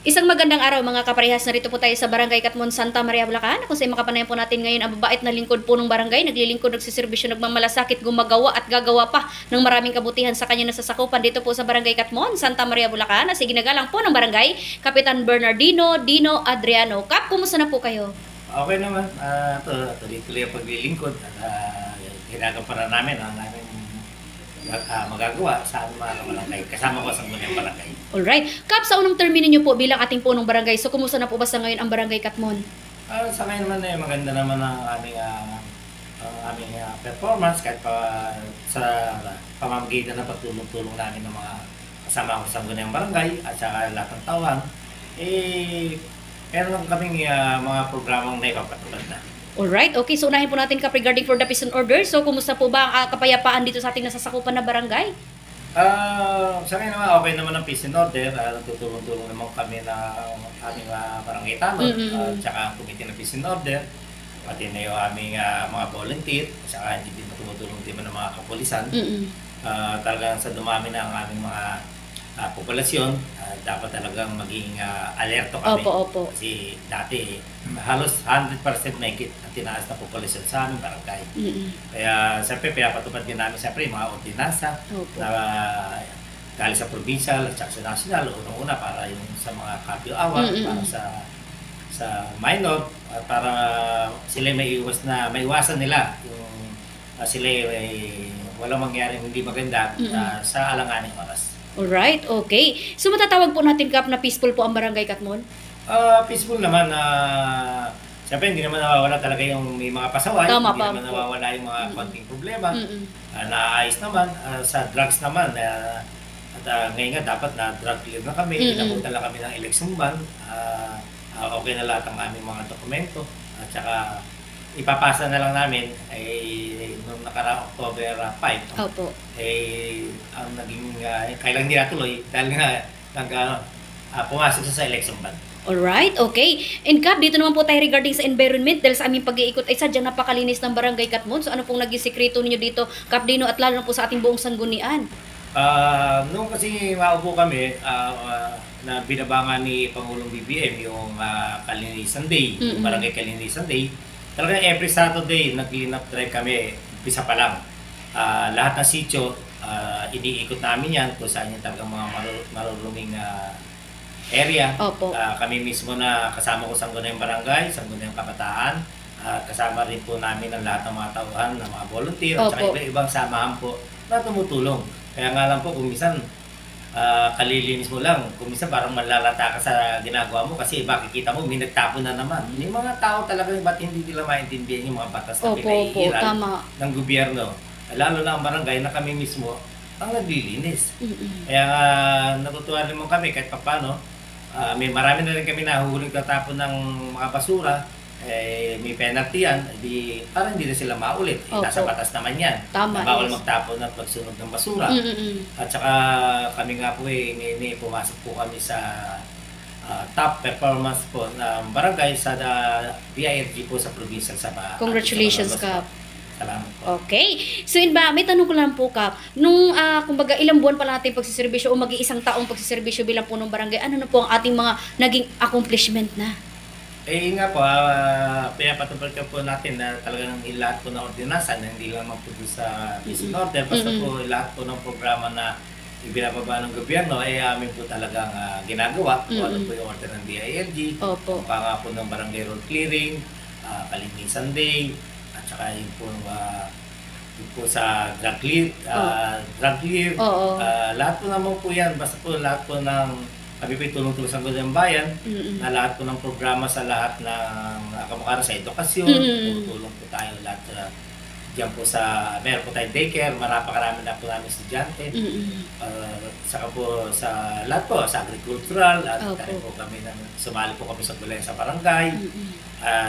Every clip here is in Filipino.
Isang magandang araw mga kaparehas, narito po tayo sa Barangay Katmon, Santa Maria, Bulacan. Kung saan makapanayan po natin ngayon ang babait na lingkod po ng barangay, naglilingkod, nagsiservisyo, nagmamalasakit, gumagawa at gagawa pa ng maraming kabutihan sa kanya nasasakupan dito po sa Barangay Katmon, Santa Maria, Bulacan. At ginagalang po ng barangay, Kapitan Bernardino Dino Adriano. Kap, kumusta na po kayo? Okay naman. Tuloy-tuloy ang paglilingkod at ginagamparan namin ang aming magagawa sa aming mga kabarangay. Kasama ko sa Sangguniang Barangay. Alright. Kap, sa unang termino niyo po bilang ating punong barangay, so kumusta na po ba sa ngayon ang Barangay Katmon? Sa ngayon naman maganda naman ang aming performance kahit pa sa pamamagitan ng pagtulong-tulong namin ng mga kasama ko sa Sangguniang Barangay at saka lahat ng tawhan. Meron kaming mga programang naipapatupad na. Alright, okay. So unahin po natin Kap regarding for the peace and order. So kumusta po ba ang kapayapaan dito sa ating nasasakupan na barangay? Sa ngayon naman, okay naman ang peace and order. Nagtutulong-tulong naman kami na aming barangay tanod, tsaka ang committee ng peace and order, pati na yung aming mga volunteer, tsaka hindi din tumutulong din ng mga kapulisan. Talagang sa dumami na ang aming mga populasyon, dapat talagang maging alerto kami. Opo. Kasi dati, halos 100% mahigit ang tinaas na populasyon sa aming barangay. Kaya siyempre, pinapatupad din namin siyempre mga ordinansa na galing sa provincial at sa national, unang-una para yung sa mga kapyo-awat, para sa minor, para sila maiwasan nila yung sila walang mangyaring hindi maganda sa alanganing oras. Alright, okay. So matatawag po natin Kap na peaceful po ang Barangay Katmon? Peaceful naman. Siyempre, hindi naman nawawala talaga yung may mga pasaway. Tama hindi pa naman po. nawawala yung mga konting problema. Naayos naman. Sa drugs naman, at ngayon nga dapat na drug clear na kami. Inabutan lang kami ng election ban. Okay na lahat ang aming mga dokumento. At saka ipapasa na lang namin noong nakaraang October 5. Opo. Ang naging kailang hindi natuloy dahil nga pumasok siya sa election ban. Alright, okay. And Kap, dito naman po tayo regarding sa environment dahil sa aming pag-iikot ay sadyang napakalinis ng Barangay Katmon. So ano pong naging sekreto ninyo dito, Kap Dino, at lalo na po sa ating buong sanggunian? Noong kasi maupo kami, na binabangan ni Pangulong BBM yung Kalinisan Day, yung Barangay Kalinisan Day, talagang every Saturday nag-clean up drive kami, umpisa pa lang. Lahat ng sitio, iniikot namin yan kung saan yung talagang mga maruruming area. Opo. Kami mismo na kasama ko sa Sangguniang Barangay, Sangguniang Kabataan, kasama rin po namin ang lahat ng mga tauhan, ng mga volunteer, at saka iba-ibang samahan po na tumutulong. Kaya nga lang po, kung minsan kalilinis mo lang, kung minsan parang malalata ka sa ginagawa mo kasi makikita mo, may nagtapon na naman. May mga tao talaga, ba't hindi nila maintindihan yung mga batas na pinaihiran ng gobyerno. Lalo na ang barangay na kami mismo ang naglilinis. Kaya natutuwa naman kami kahit papano. May marami na rin kami nahuhuling katapon ng mga basura. May penalty yan, parang hindi na sila maulit. Nasa batas naman yan. Tama, bawal magtapon at pagsunog ng basura. At saka kami nga po pumasok po kami sa top performance po ng barangay sa DIRG po sa provincial Sabah. Congratulations, Kap. Salamat po. Okay. So yun ba, may tanong ko lang po, Kap. Nung, kumbaga, ilang buwan pa lang natin pagsiservisyo o mag-iisang taong pagsiservisyo bilang punong barangay, ano na po ang ating mga naging accomplishment na? Nga po, pinapatupad ka po natin na talagang lahat po ng ordinansa na hindi lang po sa peace and order, basta po lahat po ng programa na ibinababa ng gobyerno ay amin po talagang ginagawa. Kung ano po yung order ng DILG, kung nga po ng barangay road clearing, Kalinisan Day, at saka yun po sa drug clear, lahat po naman po yan, basta po lahat po ng kami po tulong-tulong sa Sangguniang Bayan na lahat po ng programa sa lahat ng kamukha sa edukasyon, tulong po tayo lahat diyan po meron po tayong daycare, marapakarami na po namin estudyante, saka po sa lahat po, sa agricultural, at tayo po kami sumali po kami sa gulayan sa barangay,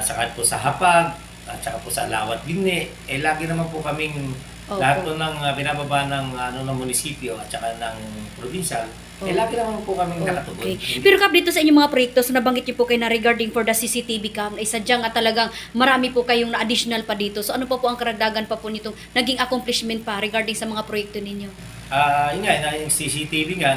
saka po sa hapag, at saka po sa lawat bini, lagi naman po kaming lahat po ng binababa ng munisipyo at saka ng provincial, lagi naman po kaming nakatugon. Pero Kap, dito sa inyong mga proyekto, so nabanggit niyo po kayo na regarding for the CCTV cam, ay sadyang at talagang marami po kayong na additional pa dito. So ano pa po ang karagdagan pa po nitong naging accomplishment pa regarding sa mga proyekto ninyo? Yun nga, yung CCTV nga,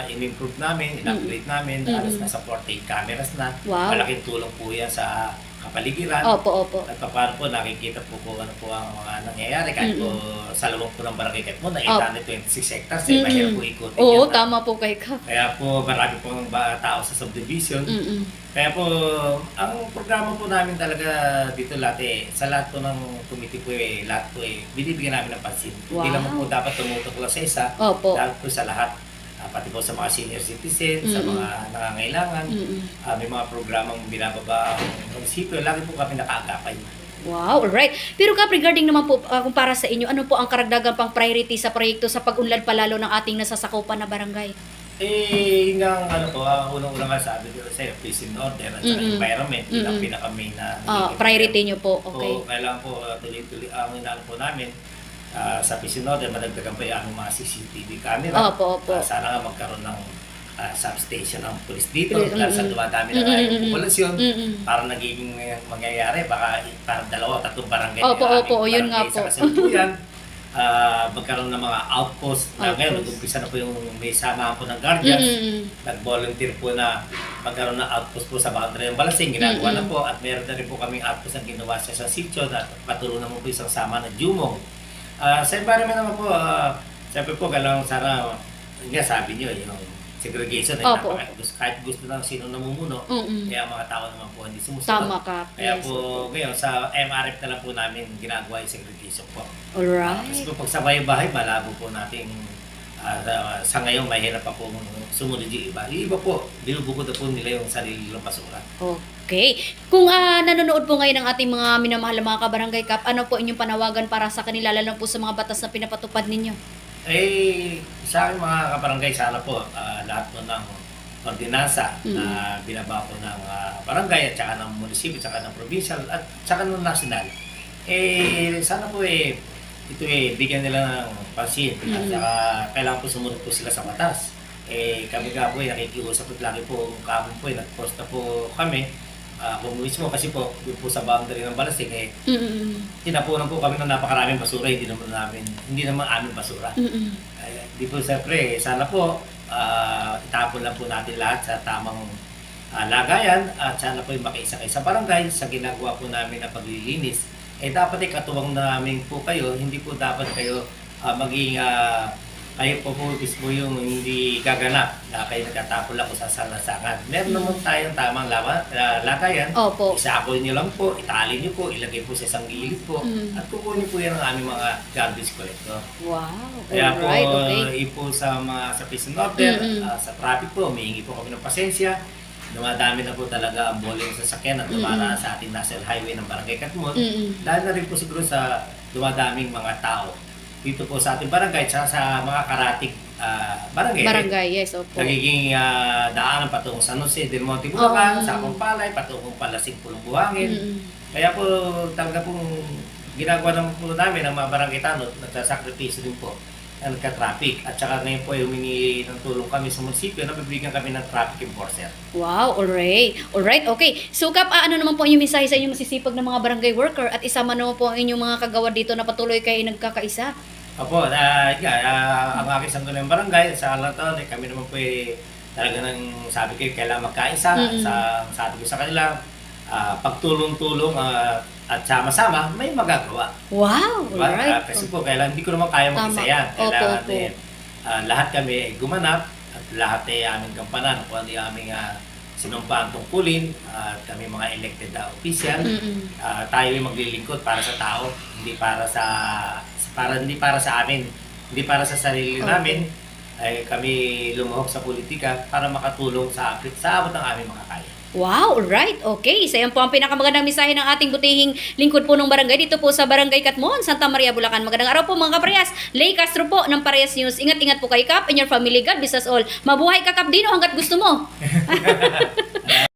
in-improve namin, in-upgrade namin, halos nasa 48 cameras na. Wow. Malaking tulong po yan sa kapaligiran. Opo. At paano po nakikita po kung ano po ang mga nangyayari kahit po sa loob po ng barangay Katmon na 826 hectares, mahirap po ikutin Oo, yan. tama po kay Kap. Kaya po marami pong tao sa subdivision. Kaya po, ang programa po namin talaga dito lahat sa lahat po ng committee po lahat po binibigyan namin ng pansin. Hindi Wow. naman po dapat tumutok lang sa isa, Opo. lahat po sa lahat. Pati po sa mga senior citizens, sa mga nangangailangan, may mga programang binababa ang munisipyo, lagi po kami nakaagapay. Wow, alright. Pero Kap, regarding naman po, kung para sa inyo, ano po ang karagdagan pang priority sa proyekto sa pag-unlad palalo ng ating nasasakupan na barangay? Yun nga ang unang-unang nga sabi ko sa peace and order at saka environment, yun ang pinaka-main na Priority nyo po, okay. So, kailangan po tuloy-tuloy ang inaano po namin sa peace and order, madagdagan pa yung aming mga CCTV camera. Opo. Sana nga magkaroon ng substation ng police dito, dahil sa dumadami ng aming populasyon, para nagiging mangyayari, baka parang 2 o 3 barangay. Opo, yun nga po. Sa kasalukuyan, magkaroon ng mga outpost na ngayon, nag-umpisa na po yung may samahan po ng guardians, nag-volunteer po na magkaroon ng outpost po sa boundary ng Balasing, ginagawa na po, at meron na rin po kaming outpost na ginawa sa sitio, at patulong naman po isang sama ng Jumong. Sa environment naman po, siyempre po, kailangan sana, nga sabi nyo, yung segregation, kahit gusto ng sino namumuno, kaya mga tao naman po hindi sumusunod. Tama ka. Kaya Yes. po, ngayon, sa MRF na lang po namin ginagawa yung segregation po. Alright. Kasi po, pag sa bahay-bahay, malabo po natin, sa ngayon, mahirap pa po sumunod yung iba. Yung iba po, binubukod na po nila yung sarili nilang basura. Okay. Kung nanonood po ngayon ng ating mga minamahal na mga kabarangay Kap, ano po inyong panawagan para sa kanila, lalo po sa mga batas na pinapatupad ninyo? Sa akin mga kabarangay, sana po lahat po ng ordinansa na binaba po ng barangay at saka ng munisipyo, at saka ng provincial at saka ng national, sana po ito bigyan nila ng pansin at saka kailangan po sumunod po sila sa batas. Kami nga po nakikiusap at lagi po kami po nag-post na po kami kung mismo kasi po yung po sa boundary ng Balasing tinapunan po kami ng napakaraming basura, hindi naman aming basura. Di po siyempre, sana po itapon lang po natin lahat sa tamang lagayan at sana po makiisa-kayo sa barangay sa ginagawa po namin na paglilinis. Dapat katuwang namin po kayo, hindi po dapat kayo maging kayo po mismo yung hindi gaganap na kayo nagtatapon lang kung sa salasangan. Meron naman tayong tamang lagayan. Opo. Isakol nyo lang po, itali nyo po, ilagay po sa isang gilid po, at kukunin po yan ang aming mga garbage collector. Wow. Kaya Alright, po, okay. po sa peace and order, sa traffic po, humihingi po kami ng pasensya. Dumadami na po talaga ang boling sasakyan at dumaraan sa ating national highway ng Barangay Katmon. Dahil na rin po siguro sa dumadaming mga tao dito po sa ating barangay at sa mga karatig barangay. Barangay, yes, opo. Nagiging daanan patungong San Jose, Del Monte, Bulacan, Sapong Palay, patungong Palasig, Pulong Buhangin. Kaya po talaga pong ginagawa naman po namin ng mga barangay tanod, nagsasakripisyo din po na nagka-traffic. At saka ngayon po humingi ng tulong kami sa munisipyo na bibigyan kami ng traffic enforcer. Wow, alright. Alright, okay. So Kap, ano naman po inyong mensahe sa inyong masisipag na mga barangay worker at isama naman po ang inyong mga kagawad dito na patuloy kayo nagkakaisa? Opo, ang aking sangguniang barangay, sa Alatan, kami naman po talaga nang sabi ko, kailangan magkaisa. Sabi ko sa kanila, pagtulong-tulong at sama-sama, may magagawa. Wow, Diba? alright. Kasi po, hindi ko naman kaya mag-isa yan. Kailangan lahat kami ay gumanap at lahat ay aming gampanan kung ano yung aming sinumpaan tungkulin at kami mga elected official. Tayo ay maglilingkod para sa tao, hindi para sa amin, hindi para sa sarili namin. Ay kami lumuhok sa politika para makatulong sa abot ng aming mga kaya. Wow, alright. Okay. So yan po ang pinakamagandang mensahe ng ating butihing lingkod po ng barangay dito po sa Barangay Katmon, Santa Maria, Bulacan. Magandang araw po mga kaparehas. Lay Castro po ng Parehas News. Ingat-ingat po kay Kap and your family. God bless us all. Mabuhay ka, Kap Dino, hanggat gusto mo.